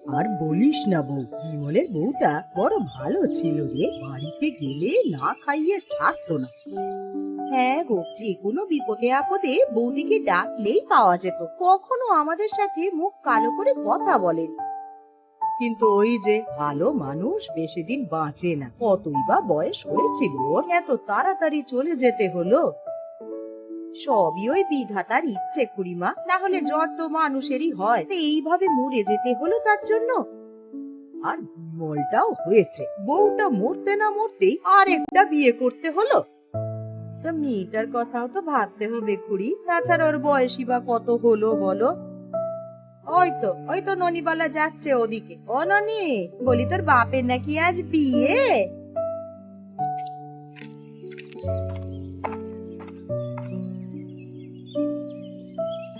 আর বলিস না বউ, বিমলের বউটা বড় ভালো ছিল রে, বাড়িতে গেলে না খাইয়ে ছাড়তো না। হ্যাঁ গো, যে কোনো বিপদে আপদে বৌদিকে ডাকলেই পাওয়া যেত, কখনো আমাদের সাথে মুখ কালো করে কথা বলেনি। কিন্তু ওই যে ভালো মানুষ বেশি দিন বাঁচে না, কতই বা বয়স হয়েছিল ওর, এত তাড়াতাড়ি চলে যেতে হলো। সবই ওই বিধাতার ইচ্ছে খুড়িমা, না হলে জ্বর তো মানুষেরই হয়, তো এইভাবে মরে যেতে হলো তার জন্য। আর বিমলটাও হয়েছে, বউটা মরতে না মরতেই আর একটা বিয়ে করতে হলো। তা মেয়েটার কথাও তো ভাবতে হবে খুড়ি, তাছাড়া ওর বয়সই বা কত হলো বলো। ওই তো ননিবালা যাচ্ছে ওদিকে। ও ননি, বলি তোর বাপের নাকি আজ বিয়ে?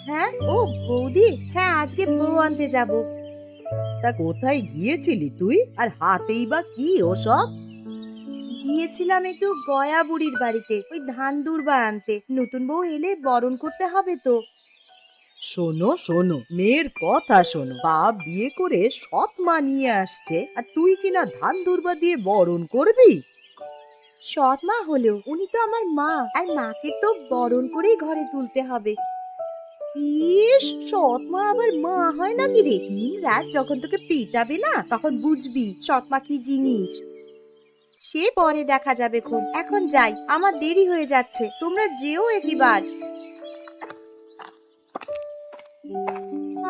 হ্যাঁ ও বৌদি, হ্যাঁ আজকে বউ আনতে যাব। তা কোথায় গিয়েছিলি তুই, আর হাতেই বা কি ওসব? গিয়েছিলাম একটু গয়া বুড়ির বাড়িতে, ওই ধান দুর্বা আনতে, নতুন বউ এলে বরণ করতে হবে তো। শোনো শোনো, মেয়ের কথা শোনো, বাপ বিয়ে করে সৎ মা নিয়ে আসছে, আর তুই কিনা ধান দুর্বা দিয়ে বরণ করবি? সৎ মা হলেও উনি তো আমার মা, আর মাকে তো বরণ করেই ঘরে তুলতে হবে। ইস, সৎ মা আবার মা হয় নাকি রে? দিন রাত যখন তোকে পেটাবে না, তখন বুঝবি সৎ মা কি জিনিস। সে পরে দেখা যাবে খন, এখন যাই, আমার দেরি হয়ে যাচ্ছে, তোমরা যেও একবার।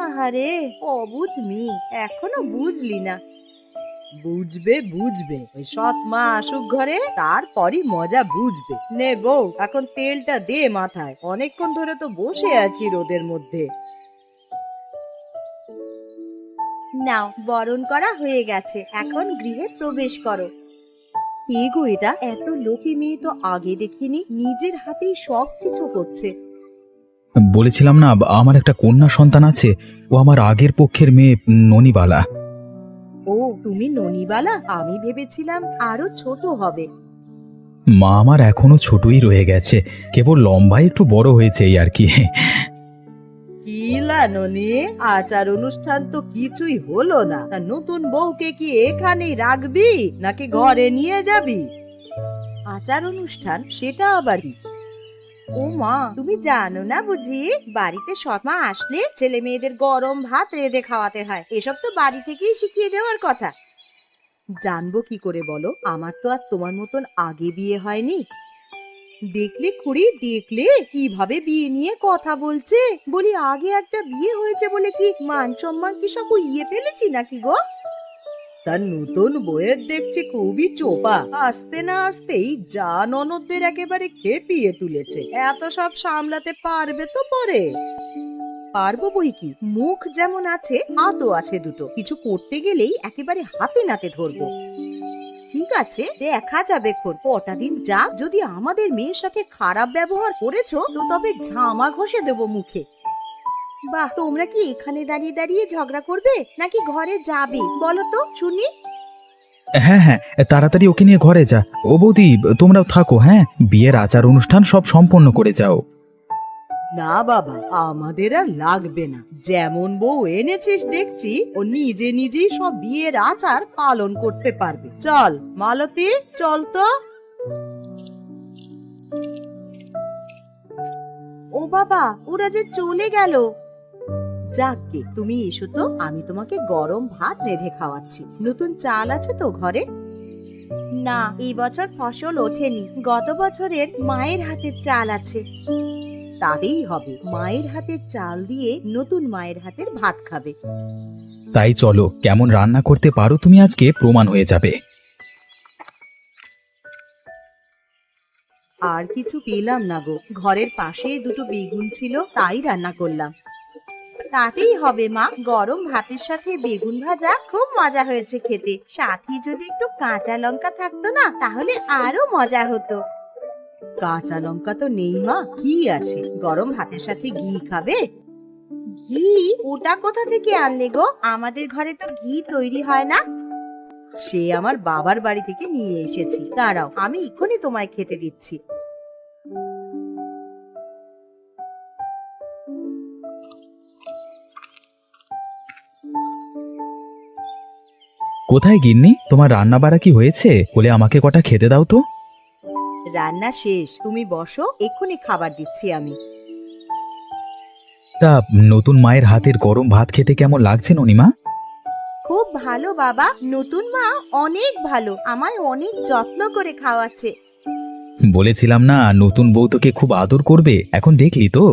আহারে, অবুঝ মেয়ে, এখনো বুঝলি না। বুঝবে বুঝবে, ওই সৎ মা আসুক ঘরে, তারপরই মজা বুঝবে। নে বউ, এখন তেলটা দে মাথায়, অনেকক্ষণ ধরে তো বসে আছি রোদের মধ্যে। নাও, বরণ করা হয়ে গেছে, এখন গৃহে প্রবেশ করো। কে গো এটা? এত লোকে মেয়ে তো আগে দেখিনি, নিজের হাতেই সব কিছু করছে। বলেছিলাম না, আমার একটা কন্যা সন্তান আছে। ও আমার আগের পক্ষের মেয়ে, ননিবালা। ও, তুমি ননিবালা? আমি ভেবেছিলাম আরো ছোট হবে। মা আমার এখনো ছোটই রয়ে গেছে, কেবল লম্বায় একটু বড় হয়েছে এই আর কি। কিলা ননি, আচার অনুষ্ঠান তো কিছুই হলো না, তা নতুন বউকে কি এখানেই রাখবি নাকি ঘরে নিয়ে যাবি? আচার অনুষ্ঠান, সেটা আবার কি? ও মা, তুমি জানো না বুঝি, বাড়িতে সৎমা আসলে ছেলে মেয়েদের গরম ভাত রেঁধে খাওয়াতে হয়, এসব তো বাড়ি থেকেই শিখিয়ে দেওয়ার কথা। জানবো কি করে বলো, আমার তো আর তোমার মতন আগে বিয়ে হয়নি। দেখলে খুড়ি, দেখলে কিভাবে বিয়ে নিয়ে কথা বলছে, বলি আগে একটা বিয়ে হয়েছে বলে কি মান সম্মান কি সব উইয়ে ফেলেছি নাকি গো? তার নতুন বইয়ের দেখছি খুবই চোপা, আসতে না আসতেই যা ননদদের একেবারে খেপিয়ে তুলেছে, এত সব সামলাতে পারবে তো পরে? পারবো বই কি, মুখ যেমন আছে হাতও আছে দুটো, কিছু করতে গেলেই একেবারে হাতে নাতে ধরবো। ঠিক আছে, দেখা যাবে খন, কটা দিন যাক, যদি আমাদের মেয়ের সাথে খারাপ ব্যবহার করেছো তো তবে ঝামা ঘষে দেবো মুখে। বাহ, তোমরা কি এখানে দাঁড়িয়ে দাঁড়িয়ে ঝগড়া করবে নাকি ঘরে যাবে বলো তো শুনি? হ্যাঁ হ্যাঁ, তাড়াতাড়ি ওকে নিয়ে ঘরে যা। ও বৌদি, তোমরাও থাকো, হ্যাঁ, বিয়ের আচার অনুষ্ঠান সব সম্পন্ন করে যাও। না বাবা, আমাদের আর লাগবে না, যেমন বউ এনেছিস দেখছি ও নিজে নিজেই সব বিয়ের আচার পালন করতে পারবে। চল মালতী, চল তো। ও বাবা, ওরা যে চলে গেল। যাকগে, তুমি এসো তো, আমি তোমাকে গরম ভাত রেঁধে খাওয়াচ্ছি, নতুন চাল আছে তো ঘরে? না, এই বছর ফসল ওঠেনি, গত বছরের মায়ের হাতের চাল আছে। তাতেই হবে, মায়ের হাতের চাল দিয়ে নতুন মায়ের হাতের ভাত খাবে। তাই চলো, কেমন রান্না করতে পারো তুমি আজকে প্রমাণ হয়ে যাবে। আর কিছু পেলাম না গো, ঘরের পাশে দুটো বেগুন ছিল, তাই রান্না করলাম। তাতেই হবে মা, গরম ভাতের সাথে বেগুন ভাজা খুব মজা হয়েছে খেতে, সাথে যদি একটু কাঁচা লঙ্কা থাকতো না তাহলে আরো মজা হতো। কাঁচা লঙ্কা তো নেই মা, ঘি আছে, গরম ভাতের সাথে ঘি খাবে? ঘি? ওটা কোথা থেকে আনলে গো? আমাদের ঘরে তো ঘি তৈরি হয় না। সে আমার বাবার বাড়ি থেকে নিয়ে এসেছি, দাঁড়াও আমি এক্ষুনি তোমায় খেতে দিচ্ছি। কোথায় গিন্নি, তোমার রান্না বাড়া কি হয়েছে? বলে আমাকে কটা খেতে দাও তো। রান্না শেষ, তুমি বসো, এক্ষুনি খাবার দিচ্ছি আমি। তা নতুন মায়ের হাতের গরম ভাত খেতে কেমন লাগছে ননিমা? খুব ভালো বাবা, নতুন মা অনেক ভালো, আমায় অনেক যত্ন করে খাওয়াচ্ছে। বলেছিলাম না নতুন বউ তোকে খুব আদর করবে, এখন দেখলি তো।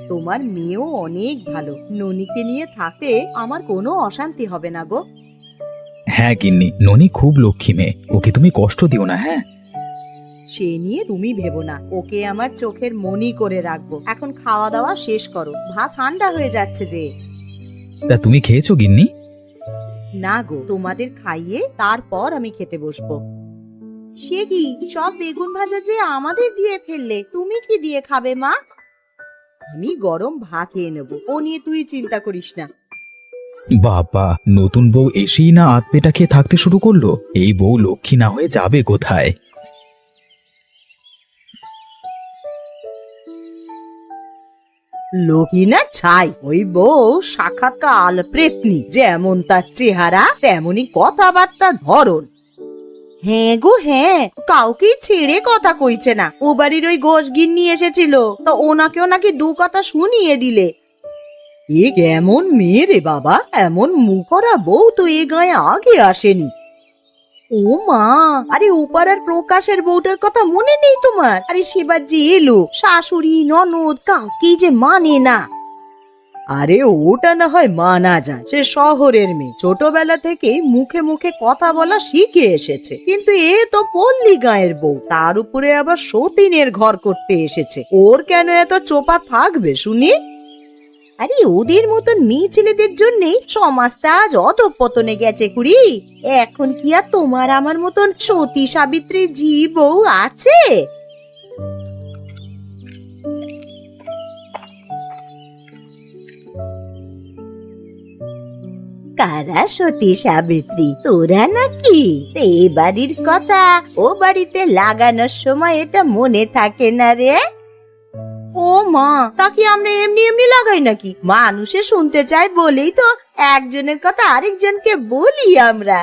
তোমার মেয়েও অনেক ভালো, ননিকে নিয়ে থাকতে আমার কোনো অশান্তি হবে না গো। হ্যাঁ গিন্নি, ননি খুব লক্ষ্মী মেয়ে, ওকে তুমি কষ্ট দিও না। হ্যাঁ, সে নিয়ে তুমি ভেবো না, ওকে আমার চোখের মনি করে রাখবো। এখন খাওয়া দাওয়া শেষ করো, ভাত ঠান্ডা হয়ে যাচ্ছে যে। তা তুমি খেয়েছো গিন্নি? না গো, তোমাদের খাইয়ে তারপর আমি খেতে বসবো। সে কি, সব বেগুন ভাজা যে আমাদের দিয়ে ফেললে, তুমি কি দিয়ে খাবে মা? আমি গরম ভাত খেয়ে নেবো, ও নিয়ে তুই চিন্তা করিস না। বাবা, নতুন বউ এসেই না আধ পেটা খেয়ে থাকতে শুরু করলো। এই বউ লক্ষ্মী না হয়ে যাবে কোথায়? লোভী না ছাই, ওই বউ সাক্ষাৎ কাল প্রেতনি, যেমন তার চেহারা তেমনি কথাবার্তা ধরন। হ্যাঁ গো হ্যাঁ, কাউকে ছেড়ে কথা কইছে না। ও বাড়ির ওই ঘোষগিন্নি এসেছিল, তা ওনাকেও নাকি দু কথা শুনিয়ে দিলে। এ কেমন মেয়ে রে বাবা, এমন মুখরা বউ তো এ গায়ে আগে আসেনি। ও মা, আরে ওপাড়ার প্রকাশের বউটার কথা মনে নেই তোমার? আরে সেবার যে এলো, শাশুড়ি ননদ কাউকেই যে মানে না। আরে ওটা না হয় মানা যায়, সে শহরের মেয়ে, ছোটবেলা থেকেই মুখে মুখে কথা বলা শিখে এসেছে। কিন্তু এ তো পল্লী গাঁয়ের বউ, তার উপরে আবার সতীনের ঘর করতে এসেছে, ওর কেন এত চোপা থাকবে শুনি? আরে ওদের মতন মেয়ে ছেলেদের জন্যই সমাজটা আজ অধঃপতনে গেছে কুড়ি। এখন কি আর তোমার আমার মতন সতী সাবিত্রীর ঝি বউ আছে? কারা সতী সাবিত্রী, তোরা নাকি? এ বাড়ির কথা ও বাড়িতে লাগানোর সময় এটা মনে থাকে না রে? ও মা, তা কি আমরা এমনি এমনি লাগাই নাকি? মানুষে শুনতে চায় বলেই তো একজনের কথা আরেকজনকে বলি আমরা।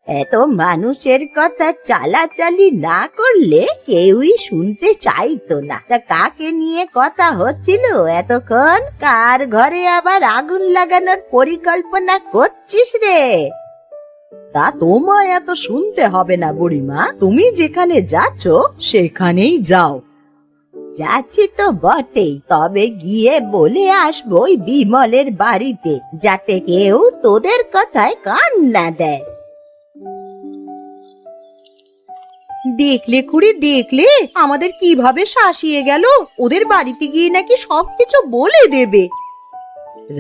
এত মানুষের কথা চালাচালি না করলে কেউই শুনতে চাইতো না। তা কাকে নিয়ে কথা হচ্ছিল এতক্ষণ? কার ঘরে আবার আগুন লাগানোর পরিকল্পনা করছিস রে? তা তোমায় এত শুনতে হবে না বুড়িমা, তুমি যেখানে যাচ্ছ সেখানেই যাও। যাচ্ছি তো বটেই, তবে গিয়ে বলে আসবো ওই বিমলের বাড়িতে, যাতে কেউ তোদের কথায় কান না দেয়। দেখলে খুড়ি, দেখলে আমাদের কিভাবে শাসিয়ে গেল। ওদের বাড়িতে গিয়ে নাকি সবকিছু বলে দেবে।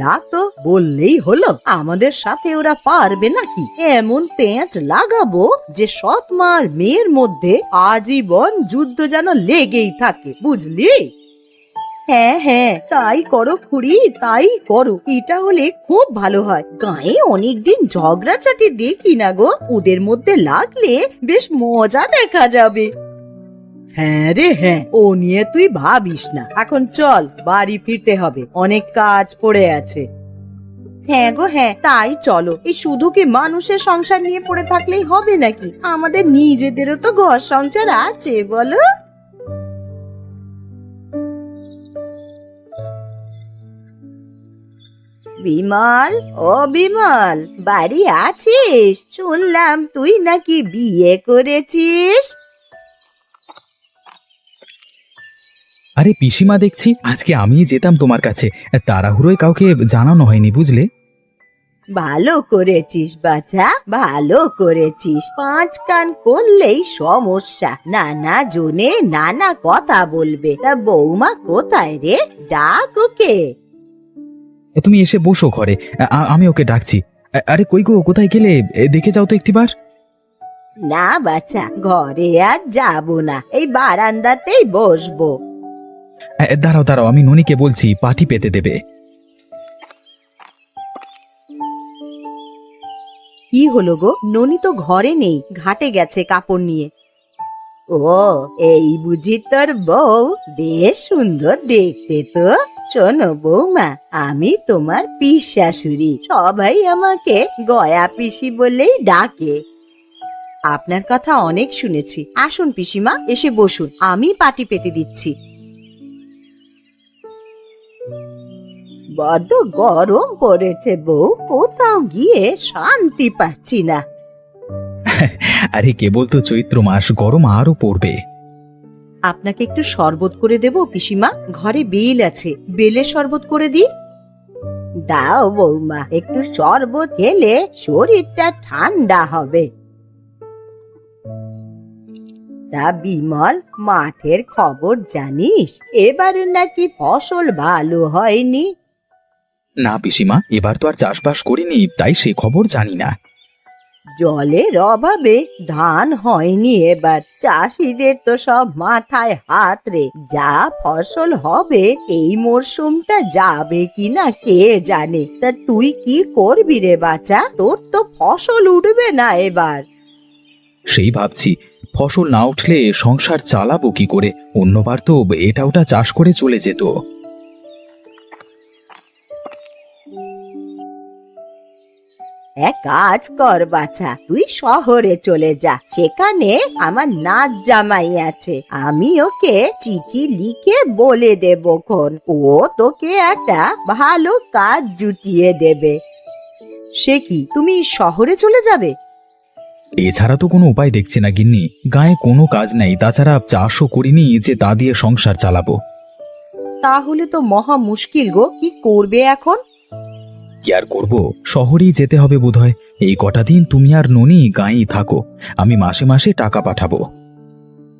রাগ তো, বললেই হলো। আমাদের সাথে ওরা পারবে নাকি? এমন পেঁচ লাগাবো যে সৎ মার মেয়ের মধ্যে আজীবন যুদ্ধ যেন লেগেই থাকে, বুঝলি? হ্যাঁ হ্যাঁ, তাই করো খুড়ি, তাই করো। এটা হলে খুব ভালো হয়। গায়ে অনেকদিন ঝগড়াঝাটি দেখি না গো, ওদের মধ্যে লাগলে বেশ মজা দেখা যাবে। হ্যাঁ রে হ্যাঁ, ও নিয়ে তুই ভাবিস না। এখন চল, বাড়ি ফিরতে হবে, অনেক কাজ পড়ে আছে। হ্যাঁ গো হ্যাঁ, তাই চলো। এই শুধু কি মানুষের সংসার নিয়ে পড়ে থাকলেই হবে নাকি? আমাদের নিজেদেরও তো ঘর সংসার আছে, বলো? বিমল, ও বিমল, বাড়ি আছিস? শুনলাম তুই নাকি বিয়ে করেছিস। আরে পিসিমা, দেখছি আজকে আমি যেতাম তোমার কাছে, তাড়াহুড়োয় কাউকে জানানো হয়নি, বুঝলে। ভালো করেছিস বাছা, ভালো করেছিস। পাঁচ কান করলেই সমস্যা, নানা জনে নানা কথা বলবে। তা বৌমা কোথায় রে? ডাক ওকে। তুমি এসে বসো ঘরে, আমি ওকে ডাকছি। আরে কই গো, কোথায় গেলে? দেখে যাও তো একটিবার। না বাছা, ঘরে আর যাবো না, এই বারান্দাতেই বসবো। দাঁড়াও দাঁড়াও, আমি ননিকে বলছি, পাটি পেতে দেবে। কি হলো গো? ননি তো ঘরে নেই, ঘাটে গেছে কাপড় নিয়ে। ও, এই বুঝি তোর বউ? বেশ সুন্দর দেখতে তো। শোনো বৌমা, আমি তোমার পিস শাশুড়ি, সবাই আমাকে গয়া পিসি বলেই ডাকে। আপনার কথা অনেক শুনেছি। আসুন পিসিমা, এসে বসুন, আমি পাটি পেতে দিচ্ছি। বড্ড গরম পড়েছে বউ, কোথাও গিয়ে শান্তি পাচ্ছি না। আরে কেবল তো চৈত্র মাস, গরম আরো পড়বে। আপনাকে একটু শরবত করে দেবো পিসিমা? ঘরে বেল আছে, বেলের শরবত করে দিই। দাও বৌমা, একটু শরবত খেলে শরীরটা ঠান্ডা হবে। তা বিমল, মাঠের খবর জানিস? এবারে নাকি ফসল ভালো হয়নি। না পিসিমা, এবার তো আর চাষবাস করিনি, তাই সে খবর জানি না। জলের অভাবে ধান হয়নি এবার। চাষিদের তো সব মাথায় হাত রে। যা ফসল হবে এই মরশুমটা যাবে কিনা কে জানে। তা তুই কি করবি রে বাছা? তোর তো ফসল উঠবে না এবার। সেই ভাবছি, ফসল না উঠলে সংসার চালাবো কি করে? অন্যবার তো এটা ওটা চাষ করে চলে যেত। এক কাজ কর বাছা, তুই শহরে চলে যা, সেখানে আমার নাচ জামাই আছে। আমি ওকে চিঠি লিখে বলে দেব খন, ও তোকে একটা ভালো কাজ জুটিয়ে দেবে। সে কি, তুমি শহরে চলে যাবে? এছাড়া তো কোনো উপায় দেখছি না গিন্নি। গায়ে কোনো কাজ নেই, তাছাড়া চাষও করিনি যে তা দিয়ে সংসার চালাবো। তাহলে তো মহা মুশকিল গো, কি করবে এখন? কি আর করব, শহরেই যেতে হবে বোধহয়। এই কটা দিন তুমি আর ননি গাঁয়েই থাকো, আমি মাসে মাসে টাকা পাঠাবো।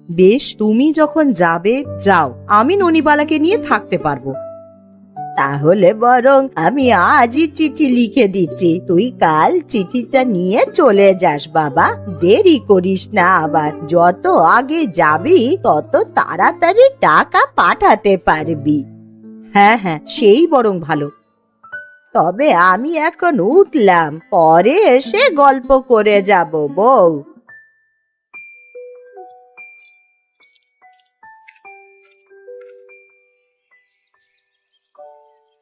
বেশ, তুমি যখন যাবে যাও, আমি ননিবালাকে নিয়ে থাকতে পারবো। তাহলে বরং আমি আজই চিঠি লিখে দিচ্ছি, তুই কাল চিঠিটা নিয়ে চলে যাস বাবা। দেরি করিস না আবার, যত আগে যাবি তত তাড়াতাড়ি টাকা পাঠাতে পারবি। হ্যাঁ হ্যাঁ, সেই বরং ভালো। তবে আমি এখন উঠলাম, পরে এসে গল্প করে যাব বউ।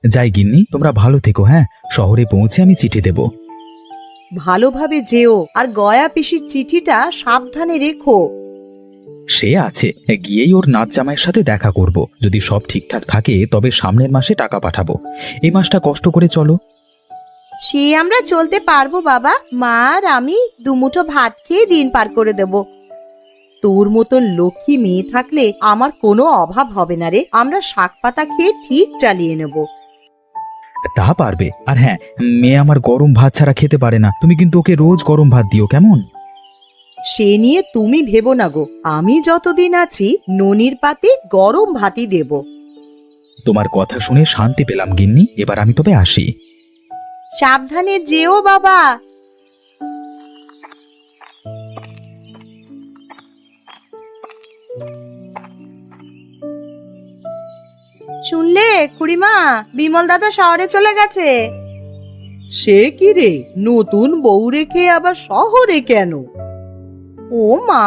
যাই গিন্নি, তোমরা ভালো থেকো। হ্যাঁ, শহরে পৌঁছে আমি চিঠি দেব। ভালোভাবে যেও, আর গয়া পিসির চিঠিটা সাবধানে রেখো। সে আছে, গিয়েই ওর নাচ জামাইয়ের সাথে দেখা করব। যদি সব ঠিকঠাক থাকে তবে সামনের মাসে টাকা পাঠাবো। এই মাসটা কষ্ট করে চলো। সে আমরা চলতে পারবো বাবা, মা আর আমি দুমুঠো ভাত খেয়ে দিন পার করে দেব। তোর মতন লক্ষ্মী মেয়ে থাকলে আমার কোনো অভাব হবে না রে। আমরা শাক পাতা খেয়ে ঠিক চালিয়ে নেব। তা পারবে। আর হ্যাঁ, মেয়ে আমার গরম ভাত ছাড়া খেতে পারে না, তুমি কিন্তু ওকে রোজ গরম ভাত দিও, কেমন? সে নিয়ে তুমি ভেবো না গো, আমি যতদিন আছি ননির পাতে গরম ভাতই দেব। তোমার কথা শুনে শান্তি পেলাম গিন্নি, এবার আমি তবে আসি। সাবধানে যেও বাবা। শুনলে খুড়িমা, বিমল দাদা শহরে চলে গেছে। সে কি রে, নতুন বউ রেখে আবার শহরে কেন? ও মা,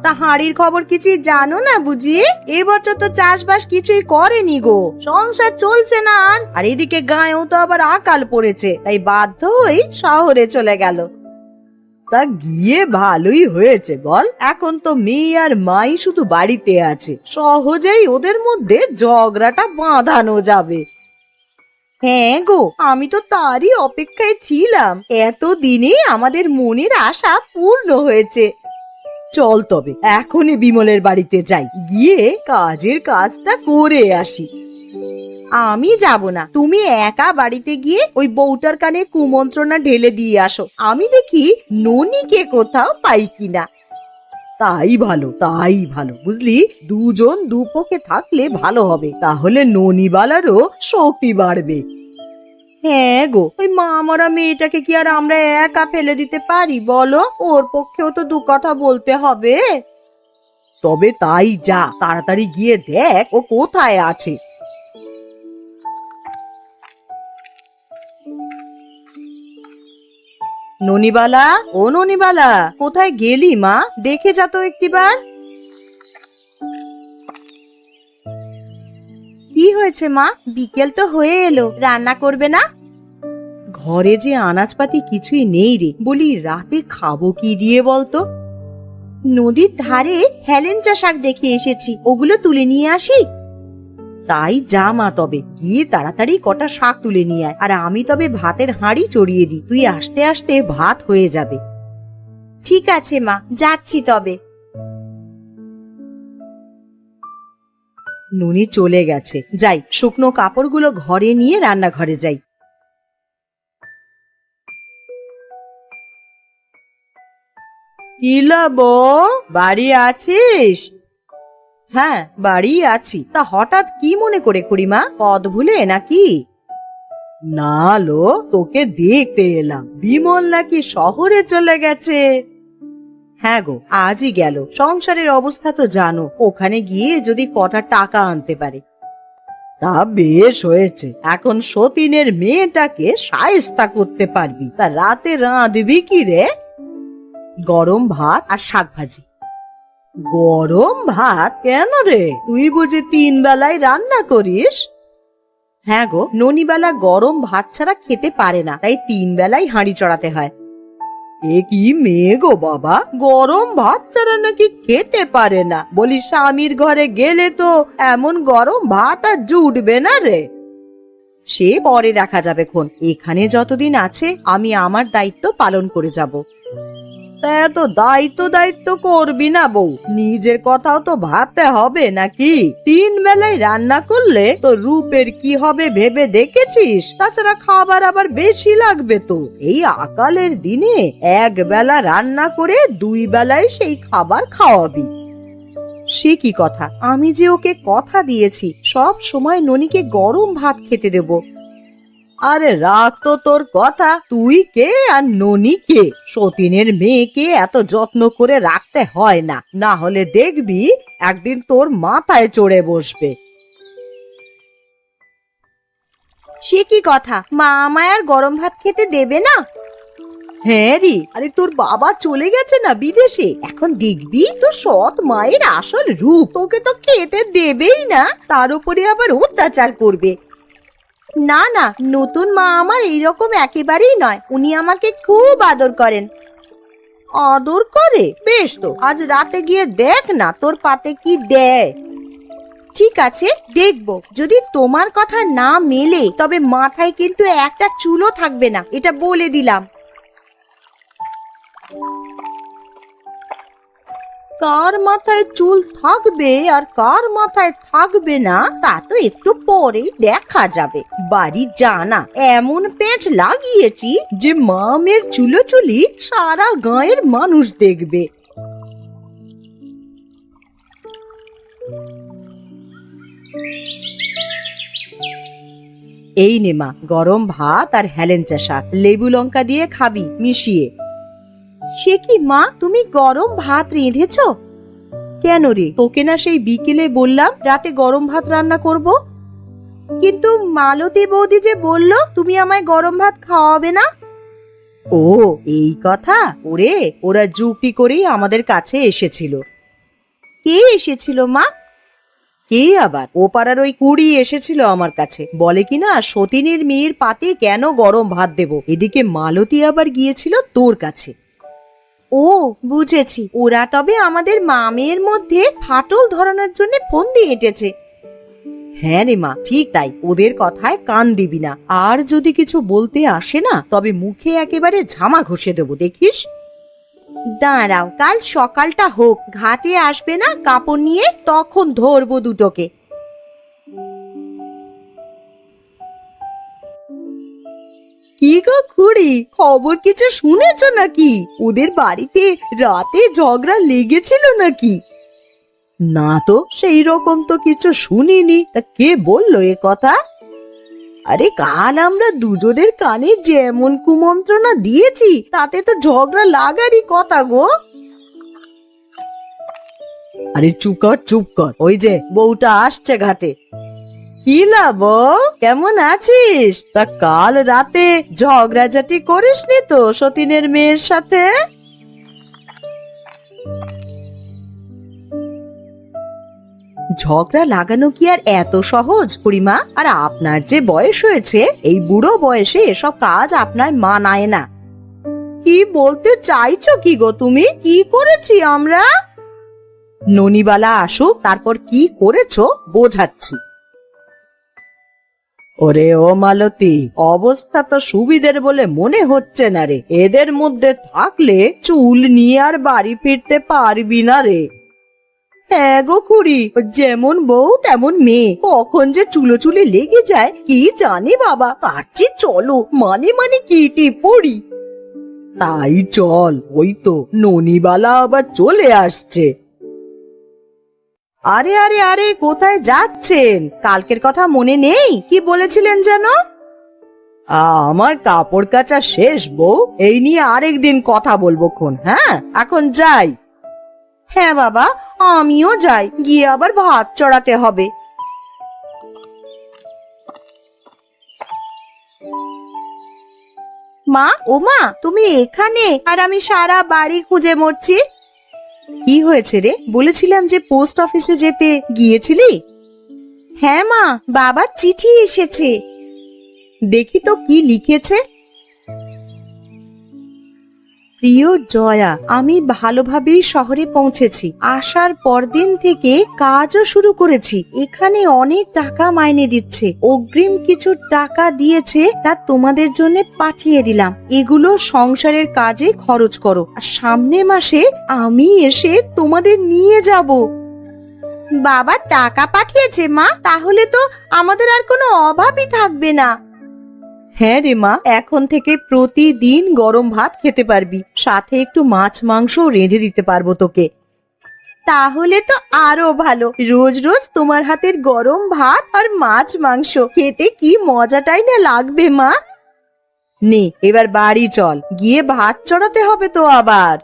তা হাঁড়ির খবর কিছুই জানো না বুঝি? এবছর তো চাষবাস কিছুই করেনি গো, সংসার চলছে না। আর এদিকে গায়েও তো আবার আকাল পড়েছে, তাই বাধ্য হয়ে শহরে চলে গেল। তা গিয়ে ভালোই হয়েছে বল, এখন তো মেয়ে আর মাই শুধু বাড়িতে আছে, সহজেই ওদের মধ্যে ঝগড়াটা বাঁধানো যাবে। হ্যাঁ গো, আমি তো তারই অপেক্ষায় ছিলাম। এতদিনে আমাদের মনের আশা পূর্ণ হয়েছে। চল তবে এখনই বিমলের বাড়িতে যাই, গিয়ে কাজের কাজটা করে আসি। আমি যাব না, তুমি একা বাড়িতে গিয়ে ওই বউটার কানে কুমন্ত্রণা ঢেলে দিয়ে আসো। আমি দেখি ননিকে কোথাও পাই কিনা। তাই ভালো, তাই ভালো, বুঝলি? দুজন দুপক্ষে থাকলে ভালো হবে, তাহলে ননিবালারও শক্তি বাড়বে। হ্যাঁ গো, ওই মা মরা মেয়েটাকে কি আর আমরা একা ফেলে দিতে পারি বলো? ওর পক্ষেও তো দু কথা বলতে হবে। তবে তাই যা, তাড়াতাড়ি গিয়ে দেখ ও কোথায় আছে। ননিবালা, ও ননিবালা, কোথায় গেলি মা? দেখে যা তো একটিবার। কি হয়েছে? হয়েছে মা? বিকেল তো হয়ে এলো, রান্না করবে না? ঘরে যে আনাজপাতি কিছুই নেই রে, বলি রাতে খাবো কি দিয়ে বলতো? নদীর ধারে হেলেঞ্চা শাক দেখে এসেছি, ওগুলো তুলে নিয়ে আসি। তাই যা মা, তবে গিয়ে তাড়াতাড়ি কটা শাক তুলে নিয়ে আয়, আর আমি তবে ভাতের হাঁড়ি চড়িয়ে দিই, তুই আসতে আসতে ভাত হয়ে যাবে। ঠিক আছে মা, যাচ্ছি তবে। ননি চলে গেছে, যাই শুকনো কাপড়গুলো ঘরে নিয়ে রান্নাঘরে যাই। কিলা বউ, বাড়ি আছিস? হ্যাঁ, বাড়ি আছি। তা হঠাৎ কি মনে করে খুড়িমা, পদ ভুলে নাকি? না লো, তোকে দেখতে এলাম। বিমল নাকি শহরে চলে গেছে? হ্যাঁ গো, আজই গেল। সংসারের অবস্থা তো জানো, ওখানে গিয়ে যদি কটা টাকা আনতে পারে। তা বেশ হয়েছে, এখন সতীনের মেয়েটাকে শায়েস্তা করতে পারবি। তা রাতে রাঁধবি কি রে? গরম ভাত আর শাক ভাজি। গরম ভাত কেন রে? তুই বুঝি 3 বেলায় রান্না করিস? হ্যাঁ গো, ননিবেলা গরম ভাত ছাড়া খেতে পারে না, তাই 3 বেলায় হাঁড়ি চড়াতে হয়। এ কি মেয়ে গো বাবা, গরম ভাত ছাড়া নাকি খেতে পারে না? বলি স্বামীর ঘরে গেলে তো এমন গরম ভাত আর জুটবে না রে। সে পরে দেখা যাবে খন, এখানে যতদিন আছে আমি আমার দায়িত্ব পালন করে যাব। তা এত দায়িত্ব দায়িত্ব করবি না বউ, নিজের কথাও তো ভাবতে হবে নাকি? 3 বেলায় রান্না করলে তো রূপের কি হবে ভেবে দেখেছিস? তাছাড়া খাবার আবার বেশি লাগবে তো। এই আকালের দিনে 1 বেলা রান্না করে 2 বেলায় সেই খাবার খাওয়াবি। সে কি কথা, আমি যে ওকে কথা দিয়েছি সব সময় ননিকে গরম ভাত খেতে দেব। আরে রাখ তো তোর কথা, তুই কে আর ননি কে? সতীনের মেয়েকে এত যত্ন করে রাখতে হয় না, না হলে দেখবি একদিন তোর মাথায় চড়ে বসবে। সে কি কথা, মা আমায় আর গরম ভাত খেতে দেবে না? হ্যাঁ রে, আরে তোর বাবা চলে গেছে না বিদেশে, এখন দেখবি তোর সৎ মায়ের আসল রূপ। তোকে তো খেতে দেবেই না, তার উপরে আবার অত্যাচার করবে। না না, নতুন মা আমার এইরকম একেবারেই নয়, উনি আমাকে খুব আদর করেন। আদর করে? বেশ তো, আজ রাতে গিয়ে দেখ না তোর পাতে কি দেয়। ঠিক আছে, দেখব। যদি তোমার কথা না মেলে তবে মাথায় কিন্তু একটা চুলও থাকবে না, এটা বলে দিলাম। কার মাথায় চুল থাকবে আর কার মাথায় থাকবে না তা তো একটু পরেই দেখা যাবে। বাড়ি জানা এমন পেঁচ লাগিয়েছি যে মামের চুলোচুলি সারা গাঁয়ের মানুষ দেখবে। এই নে মা, গরম ভাত আর হেলেঞ্চা শাক, লেবু লঙ্কা দিয়ে খাবি মিশিয়ে। সে কি মা, তুমি গরম ভাত রেঁধেছ? কেন রে, তোকে না সেই বিকেলে বললাম রাতে গরম ভাত রান্না করব? কিন্তু মালতী বৌদি যে বলল তুমি আমায় গরম ভাত খাওয়াবে না। ও এই কথা, ওরে ওরা যুক্তি করেই আমাদের কাছে এসেছিল। কে এসেছিল মা? কে আবার? ও পাড়ার ওই কুড়ি এসেছিল আমার কাছে, বলে কিনা সতীনের মেয়ের পাতে কেন গরম ভাত দেব। এদিকে মালতী আবার গিয়েছিল তোর কাছে। ও বুঝেছি, ওরা তবে আমাদের মামের মধ্যে ফাটল ধরানোর জন্য ফন্দি এঁটেছে। হ্যাঁ রে মা, ঠিক তাই, ওদের কথায় কান দিবি না। আর যদি কিছু বলতে আসে না তবে মুখে একেবারে ঝামা ঘষে দেবো, দেখিস। দাঁড়াও, কাল সকালটা হোক, ঘাটে আসবে না কাপড় নিয়ে, তখন ধরবো দুটোকে। কি গো খুড়ি, খবর কিছু শুনেছ নাকি? ওদের বাড়িতে রাতে ঝগড়া লেগেছিল নাকি? না তো, সেই রকম তো কিছু শুনিনি। তা কে বললো এ কথা? আরে কাল আমরা দুজনের কানে যেমন কুমন্ত্রণা দিয়েছি তাতে তো ঝগড়া লাগারই কথা গো। আরে চুপ কর চুপ কর, ওই যে বউটা আসছে ঘাটে। কি লাভ, কেমন আছিস? তা কাল রাতে ঝগড়াঝাটি করিসনি তো সতীনের মেয়ের সাথে? ঝগড়া লাগানো কি আর এত সহজ বুড়িমা? আর আপনার যে বয়স হয়েছে, এই বুড়ো বয়সে এসব কাজ আপনার মানায় না। কি বলতে চাইছো কি গো তুমি? কি করেছি আমরা? ননিবালা আসুক, তারপর কি করেছো বোঝাচ্ছি। ওরে ও মালতী, অবস্থা তো সুবিধের বলে মনে হচ্ছে না রে। এদের মধ্যে থাকলে চুল নিয়ে আর বাড়ি ফিরতে পারবি না রে। হ্যাঁ গো খুড়ি, যেমন বউ তেমন মেয়ে, কখন যে চুলোচুলি লেগে যায় কি জানি বাবা। পারছি চলো, মানে মানে কিটি পড়ি। তাই চল, ওই তো ননিবালা আবার চলে আসছে। আরে আরে আরে, কোথায় যাচ্ছেন? কালকের কথা মনে নেই? কি বলেছিলেন যেন? আমার কাপড় কাচা শেষ বউ, এই নিয়ে আরেকদিন কথা বলবো খন। হ্যাঁ, এখন যাই। হ্যাঁ বাবা, আমিও যাই, গিয়ে আবার ভাত চড়াতে হবে। মা, ও মা, তুমি এখানে আর আমি সারা বাড়ি খুঁজে মরছি। কি হয়েছে রে? বলেছিলাম যে পোস্ট অফিসে যেতে, গিয়েছিলি? হ্যাঁ মা, বাবার চিঠি এসেছে। দেখি তো কি লিখেছে। প্রিয় জয়া, আমি ভালোভাবেই শহরে পৌঁছেছি। আসার পরদিন থেকে কাজও শুরু করেছি। এখানে অনেক টাকা মাইনে দিচ্ছে। অগ্রিম কিছু টাকা দিয়েছে, তা তোমাদের জন্য পাঠিয়ে দিলাম। এগুলো সংসারের কাজে খরচ করো। আর সামনের মাসে আমি এসে তোমাদের নিয়ে যাব। বাবা টাকা পাঠিয়েছে মা, তাহলে তো আমাদের আর কোনো অভাবই থাকবে না। হ্যাঁ রে মা, এখন থেকে প্রতিদিন গরম ভাত খেতে পারবি, সাথে একটু মাছ মাংস রেঁধে দিতে পারবো তোকে। তাহলে তো আরো ভালো। রোজ রোজ তোমার হাতের গরম ভাত আর মাছ মাংস খেতে কি মজাটাই না লাগবে মা। নে এবার বাড়ি চল, গিয়ে ভাত চড়াতে হবে তো আবার।